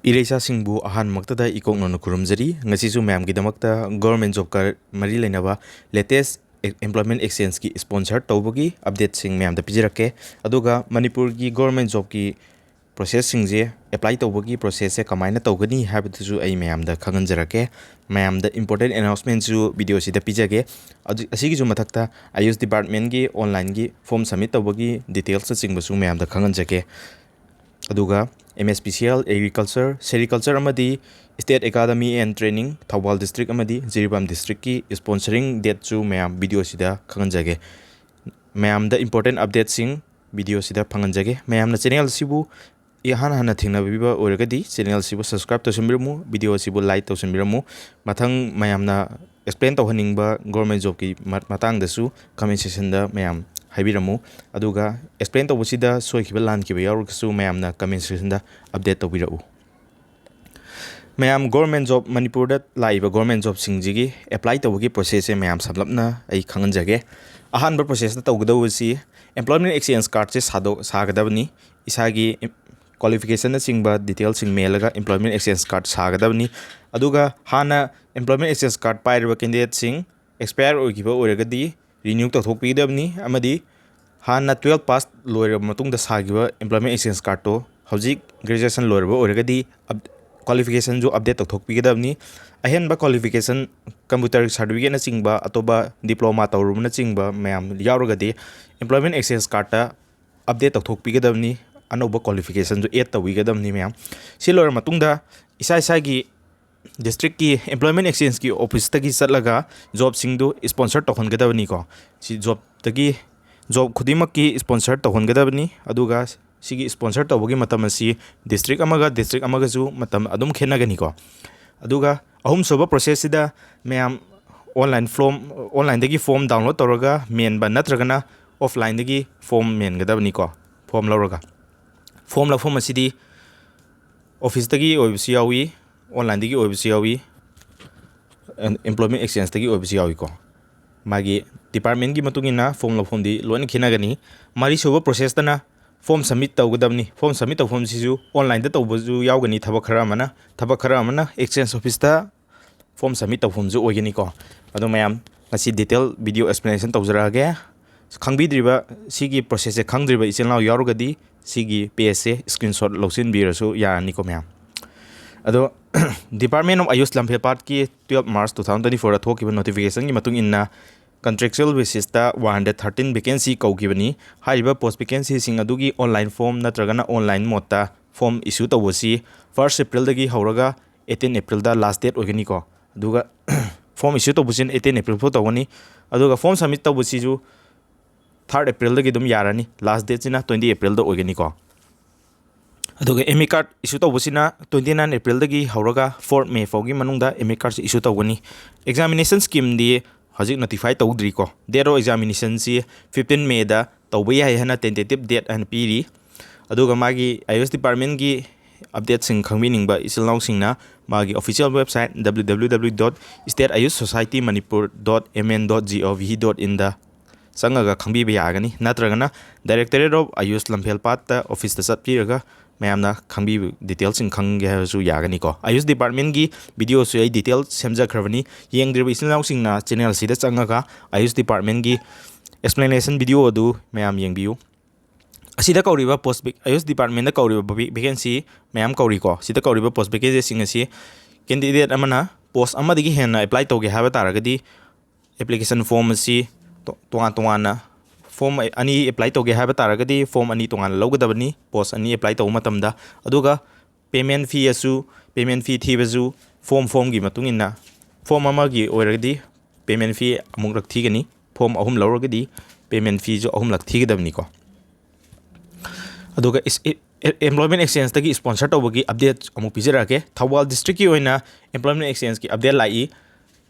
Iresa Singbu ahan maktada ikok nono kurumjari ngasisu ma'am ki damakta government job ka mari lainaba latest employment exchange ki sponsor tawbagi update sing ma'am da pijirake aduga Manipur ki government job ki process sing je apply tawbagi process se kamaina tawgani habitusu ai ma'am da khanganjarake ma'am da important announcement su video si da pijage asigi ju mathakta ayus department ki online ki form submit tawbagi details sa singbasu ma'am da khanganjake aduga MSPCL Agriculture Sericulture amadi State Academy and Training Thawal District amadi Jiribam District ki sponsoring date chu mayam video sida khanganjage mayam the important update sing video sida phanganjage mayam na channel sibu ihan hana thingna biba oragadi channel sibu subscribe to simbiramu video sibu like to simbiramu mathang mayam na explain to haningba government job ki matang dasu comment section da mayam haibiramu aduga explain to busida soikiba lan ki yauruksu mayam na comment section da update to birau mayam government job Manipur da laiba government job singjigi apply to gi process e mayam sablapna ai khanganjage ahan ba process da tawgdawsi employment exchange card se sagadabni isagi qualification na singba details sing mailaga employment exchange card sagadabni aduga hana employment exchange card pairba candidate sing expire ogiba oragadi renew to thokpidabni amadi hana 12 pass loira matungda sagiba employment exchange card to hojik graduation loirba oragadi qualification jo update to thokpidabni ahen ba qualification computer certificate na chingba atoba diploma tawrum na chingba mayam yauragadi employment exchange card ta update to thokpidabni anoba qualification jo add tawigadamni mayam silor matungda isa gi district ki employment exchange ki office tagi chatlaga job singdu sponsor to hongadabni ko si job tagi job khudimak ki sponsor to hongadabni aduga sigi sponsor to bogi matam asi district amaga ju matam adum khenagani ko aduga ahum soba process sida mayam online dagi form download toraga main ba natragana offline dagi form main gadabni ko form lawraga form la form asidi office tagi obisi yawi online dagi obisi yawi employment exchange tagi obisi yawi ko magi department gi matungina form la form di loin khinagani mari soba process tana form submit tawgadabni form submit to form sisu online da tawbaju yawgani thaba khara mana exchange office ta form submit to form ju ogani ko ado mayam ngasi detail video explanation tawjarage khangbidriba sigi process e khangdriba isenlaw yarugadi sigi page screenshot login birasu yani ko mayam ado Department of Ayus Lamphel Part ki 12 March 2024 thokiba notification gi matung inna contractual basis ta 113 vacancy kaugibani haiba post vacancy sing adugi online form natragana online mota form issue tawasi 1st April dagi hauraga 18 April da last date ogani ko aduga form issue tawbusin 18 April fo tawani aduga form submit tawbusi ju 3rd April dagi dum yarani last date sina 20 April da ogani ko aduga MA card issue tawbusina 29 April dagi hauraga 4 May fogi manungda MA card issue tawani examination scheme di hajik notify tawdri ko dero examination si 15 May da tawba yai hana tentative date an piri aduga magi IOS department gi update sing khangbining ba isilnaw singna magi official website www.stateayussocietymanipur.mn.gov.in da sangaga khangbi ba yagani natragana directorate of ayus lamphel pat ta office ta satpiraga mayamna khangbi details sing khangge hasu yagani ko ayus department gi video su ai detail semja khrabani yengdriba isilnaw singna channel sida changaga ayus department gi explanation video adu mayam yengbiu asida kauriba post ayus department da kauriba vacancy mayam kauri ko sida kauriba post vacancy sing asi candidate amana post amadigi henna apply toge haba taragadi application form asi tonga form ani apply toge haba taragadi form ani tonga logadabani post ani apply to matamda aduga payment fee thibazu form gi matungina form amagi oiragadi payment fee amuk rak thigani form ahum lawragadi payment fee ju ahum lak thigadabni ko aduga employment exchange tagi sponsor tawbagi update amuk pijarake Thawal district ki oina employment exchange ki update lai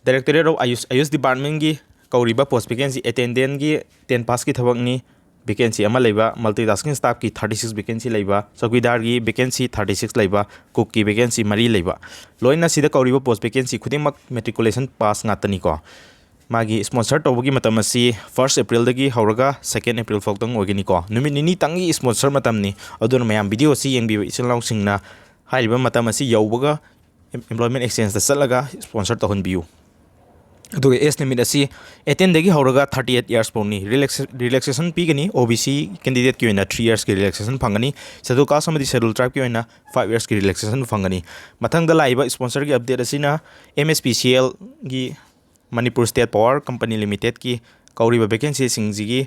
directorate of ayus department gi kauriba post vacancy attendant gi 10 pass ki thabakni vacancy ama leiba multitasking staff ki 36 vacancy leiba sakidar gi vacancy 36 leiba cook ki vacancy mari leiba loina sida kauriba post vacancy khudimak matriculation pass ngatani ko magi sponsor tawbagi matam asi 1st April dagi hauraga 2nd April fautang ogani ko numit nini tangi sponsor matamni aduna mayam video si yengbi isilnaw singna हाइरिबा मतम असी यौबगा employment exchange दा चलगा sponsor तहनबियु अदुगे age limit असी 18 दगी हौरगा 38 years पौनी रिलैक्सेशन पीगनी ओबीसी कैंडिडेट की ओइना 3 इयर्स की रिलैक्सेशन फंगनी शेड्यूल कास्ट अमदी शेड्यूल ट्राइब की ओइना 5 इयर्स की रिलैक्सेशन फंगनी मथंगदा लाइबा स्पॉन्सर की अपडेट असिना एमएसपीसीएल की Manipur state power company limited की कौरीबा वैकेंसी सिंगजिगी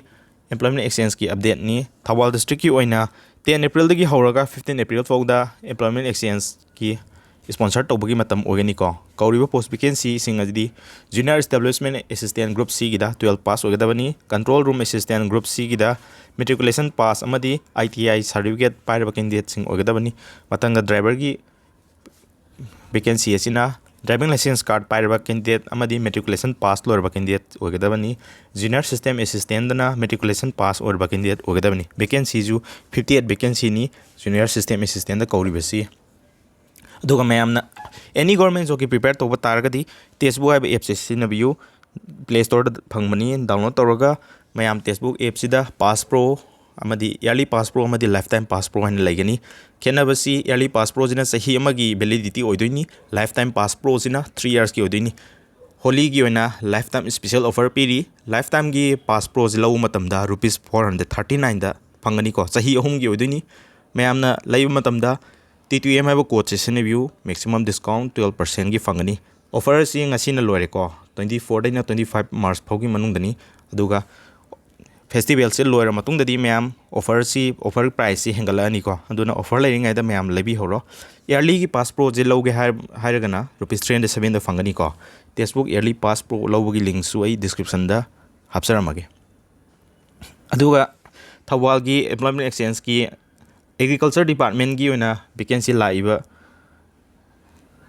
एम्प्लॉयमेंट एक्सचेंज की अपडेट नी थौबाल डिस्ट्रिक्ट की ओइना 10 अप्रैल दगी हौरगा 15 अप्रैल फौदा एम्प्लॉयमेंट एक्सचेंज की स्पॉन्सर तौबगी मतम ओगेनिको कौरीबा पोस्ट वैकेंसी सिंग अजदी junior establishment assistant group C गिदा 12 पास ओगदबनी control room assistant group C गिदा मेट्रिकुलेशन पास अमदी आईटीआई सर्टिफिकेट पाइरबा कैंडिडेट सिंग ओगदबनी मतंग ड्राइवर की वैकेंसी असिना ड्राइविंग लाइसेंस कार्ड पाइरबा कैंडिडेट अमदी मेट्रिकुलेशन पास लोरबा कैंडिडेट ओगदबनी जूनियर सिस्टम असिस्टेंट दना मेट्रिकुलेशन पास ओरबा कैंडिडेट ओगदबनी वैकेंसी जु 58 वैकेंसी नी जूनियर सिस्टम असिस्टेंट दा कौरीबसी अदुगा मैमना एनी गवर्नमेंट जॉब की प्रिपेयर तौब तारगदी टेस्टबुक है एप से सिनबियु प्ले स्टोर फंगमनी डाउनलोड तौरगा मैम टेस्टबुक एप सिदा पास प्रो अमदी इयरली पास प्रो अमदी लाइफ टाइम पास प्रो हन लेगनी खेनबसी इयरली पास प्रो जिना सही अमगी वैलिडिटी ओइदोइनी लाइफ टाइम पास प्रो जिना 3 इयर्स की ओइदोइनी होली की ओइना लाइफ टाइम स्पेशल ऑफर पीरी लाइफ टाइम की पास प्रो जिलौ मतमदा ₹439 दा फंगनी को सही अहुम की ओइदोइनी मैमना लेब मतमदा T2M है कोड से सिनेव्यू मैक्सिमम डिस्काउंट 12% की फंगनी ऑफर से ngasi लोरेको 24 दिन 25 मार्च फाउगी मनुंगदनी अदुगा फेस्टिवल से लोयर मतुंगददी मैम ऑफर प्राइस से हेंगलानिको अदुना ऑफर लेरिंगाइदा मैम लेबी होरो इयरली की पास प्रो जे लौगे हाइरगना ₹307 दा फंगनीको textbook yearly pass pro लौबगी link सु आई डिस्क्रिप्शन दा हापसरमगे अदुगा थौबाल की एम्प्लॉयमेंट एक्सचेंज की एग्रीकल्चर डिपार्टमेंट की ओइना वैकेंसी लाइबा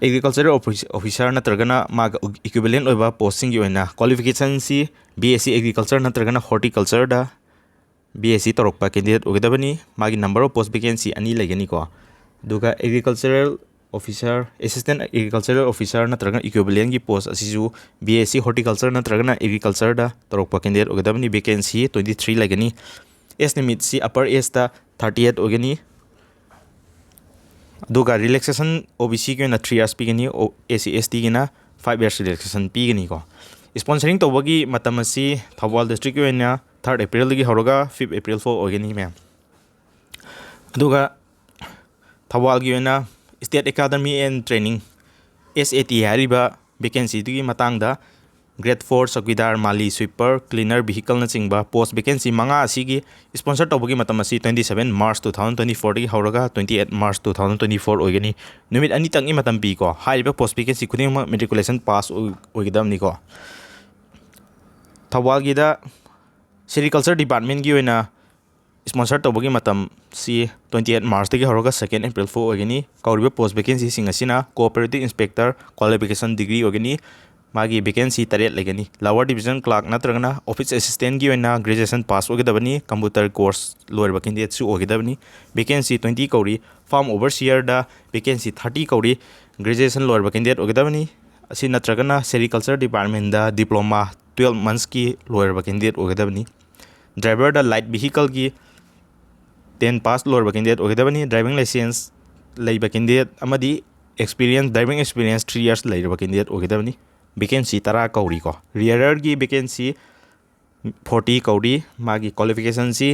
एग्रीकल्चर ऑफिसर नत्रगना माग इक्विवेलेंट ओइबा पोस्टिंग की ओइना क्वालिफिकेशन सी बीएससी एग्रीकल्चर नत्रगना हॉर्टिकल्चर दा बीएससी तौरपा कैंडिडेट ओगदबनी मागी नंबर ऑफ पोस्ट वैकेंसी अनि लेगनीको दुगा agricultural officer assistant agricultural officer नत्रगना इक्विवेलेंट की पोस्ट असिजु बीएससी हॉर्टिकल्चर नत्रगना एग्रीकल्चर दा तौरपा कैंडिडेट ओगदबनी वैकेंसी 23 लेगनी एज लिमिट सी अपर एज दा 38 ओगनी दुगा रिलैक्सेशन ओबीसी के 3 इयर्स पीगनी एसी एसटी के 5 इयर्स रिलैक्सेशन पीगनी को स्पॉन्सरिंग तौबगी मतम असी थौबाल डिस्ट्रिक्ट के 3 अप्रैल दगी हौरगा 5 अप्रैल फो ओगनी मैम दुगा थौबाल की state academy and training SAT हारिबा वैकेंसी दुगी मतंगदा ग्रेड 4 चौकीदार माली स्वीपर क्लीनर व्हीकल नचिंगबा पोस्ट वैकेंसी मंगा असिगी स्पॉन्सर तौबगी मतम असी 27 मार्च 2024 दगी हौरगा 28 मार्च 2024 ओइगनी नुमित अनि तंगी मतम पीको हाइरिबा पोस्ट वैकेंसी खुदिंग मेट्रिकुलेशन पास ओइगदमनिको थौबालगीदा सेरिकल्चर डिपार्टमेंट की ओइना स्पॉन्सर तौबगी मतम सी 28 मार्च दगी हौरगा 2 अप्रैल फो ओइगनी कौरिबा पोस्ट वैकेंसी सिंग असिना कोऑपरेटिव इंस्पेक्टर क्वालिफिकेशन डिग्री ओइगनी मागी वैकेंसी 3 लेगनी लोअर डिवीजन क्लार्क नत्रगना ऑफिस असिस्टेंट की ओइना ग्रेजुएशन पास ओगदबनी कंप्यूटर कोर्स लोअर कैंडिडेट सु ओगदबनी वैकेंसी 20 कौरी फार्म ओवरसियर दा वैकेंसी 30 कौरी ग्रेजुएशन लोअर कैंडिडेट ओगदबनी असि नत्रगना सेरिकल्चर डिपार्टमेंट दा डिप्लोमा 12 मंथ्स की लोअर कैंडिडेट ओगदबनी ड्राइवर दा लाइट व्हीकल की 10 पास लोअर कैंडिडेट ओगदबनी ड्राइविंग लाइसेंस लेबा कैंडिडेट अमदी एक्सपीरियंस ड्राइविंग एक्सपीरियंस 3 इयर्स लेबा कैंडिडेट ओगदबनी वैकेंसी 10 कौरी को रियरर की वैकेंसी 40 कौरी मागी क्वालिफिकेशन सी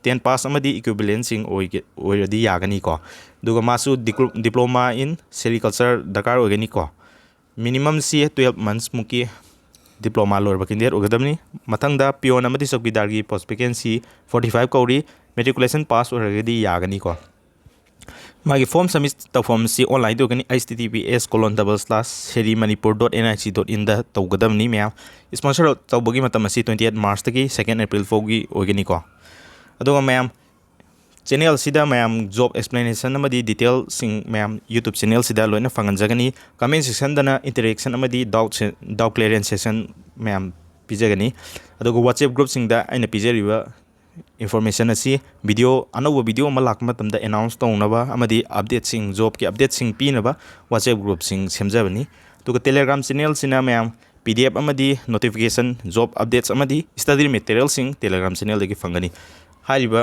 10 पास अमदी इक्विवेलेंट सिंग ओइरदी यागनी को दुगा मासु डिप्लोमा इन सेरिकल्चर दरकार ओगनी को मिनिमम सी 12 मंथ्स मुकी डिप्लोमा लोअर कैंडिडेट ओगदमनी मथंगदा पियोन अमदी चौकीदार की पोस्ट वैकेंसी 45 कौरी मेट्रिकुलेशन पास ओइरदी यागनी को मागी फॉर्म सबमिट तौफम सी ऑनलाइन तौगनी https://serimanipur.nic.in दा तौगदमनी मैम स्पॉन्सर तौबगी मतम असी 28 मार्च तकी 2 अप्रैल फौगी ओगनी को अदुगा मैम चैनल सिदा मैम जॉब एक्सप्लेनेशन अमदी डिटेल सिंग मैम यूट्यूब चैनल सिदा लोइना फंगनजगनी कमेंट सेक्शन दना इंटरेक्शन अमदी डाउट क्लियरेंस सेशन मैम पिजगनी अदुगा व्हाट्सएप ग्रुप सिंग दा आइना पिजरिबा information asi video anobo video ma lak matam da announce tawnaba amadi update sing job ki update sing pinaba WhatsApp group sing semjabani to Telegram channel sina mayam PDF amadi notification job updates amadi study material sing Telegram channel dagi fangani hariba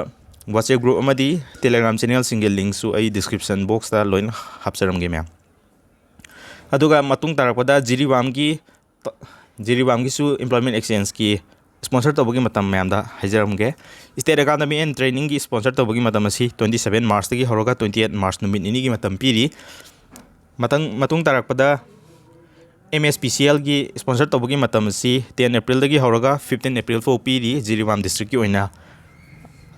WhatsApp group amadi Telegram channel single link su ai description box ta loin hapsaramge ma'am. Aduga matung tarakpada Jiribamgi su employment exchange ki sponsor tawagi matam ma'am da haijaramge. State Academy and Training ki sponsor tawagi matam asi 27 March tagi horoga 28 March numit ini ki matam piri. Matung tarakpada MSPCL ki sponsor tawagi matam asi 10 April tagi horoga 15 April fo piri Jiribam district ki oina.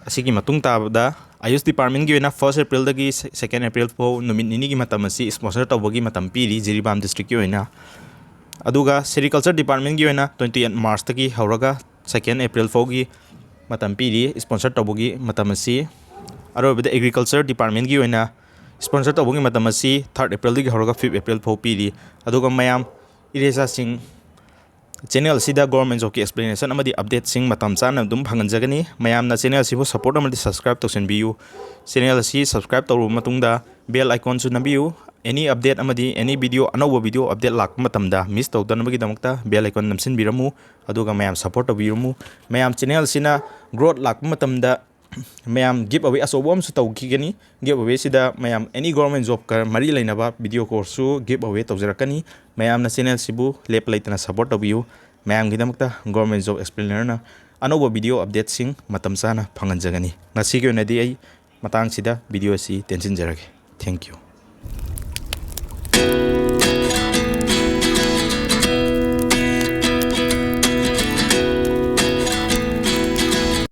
Asigi matung tabda Ayush Department ki oina 1 April tagi 2 April fo numit ini ki matam asi sponsor tawagi matam piri Jiribam district ki oina. Aduga Sericulture Department ki oina 28 March tagi horoga 2 April fo ki matam piri sponsor tawagi matam asi. Arobada Agriculture Department ki oina sponsor tawagi matam asi 3 April tagi horoga 5 April fo piri. Aduga mayam iresa sing channel sida government job ki explanation amadi update sing matam chana dum phanganjagani mayam na channel sibo support amadi subscribe tawsenbiu channel si subscribe tawru matungda bell icon su nabiu any update amadi any video anoba video update lak matamda miss tawdanabagi damakta bell icon namsin biramu aduga mayam support tawbirumu mayam channel sina growth lak matamda mayam give away asobom su tawkigani give away sida mayam any government job ka mari lainaba video course su give away tawjarakani mayam na channel sibu lep laitana support tabiu mayam gidamakta government job explainer na anoba video update sing matam sana phanganjagani ngasi gi onadi ai matang sida video si tension jarage. Thank you.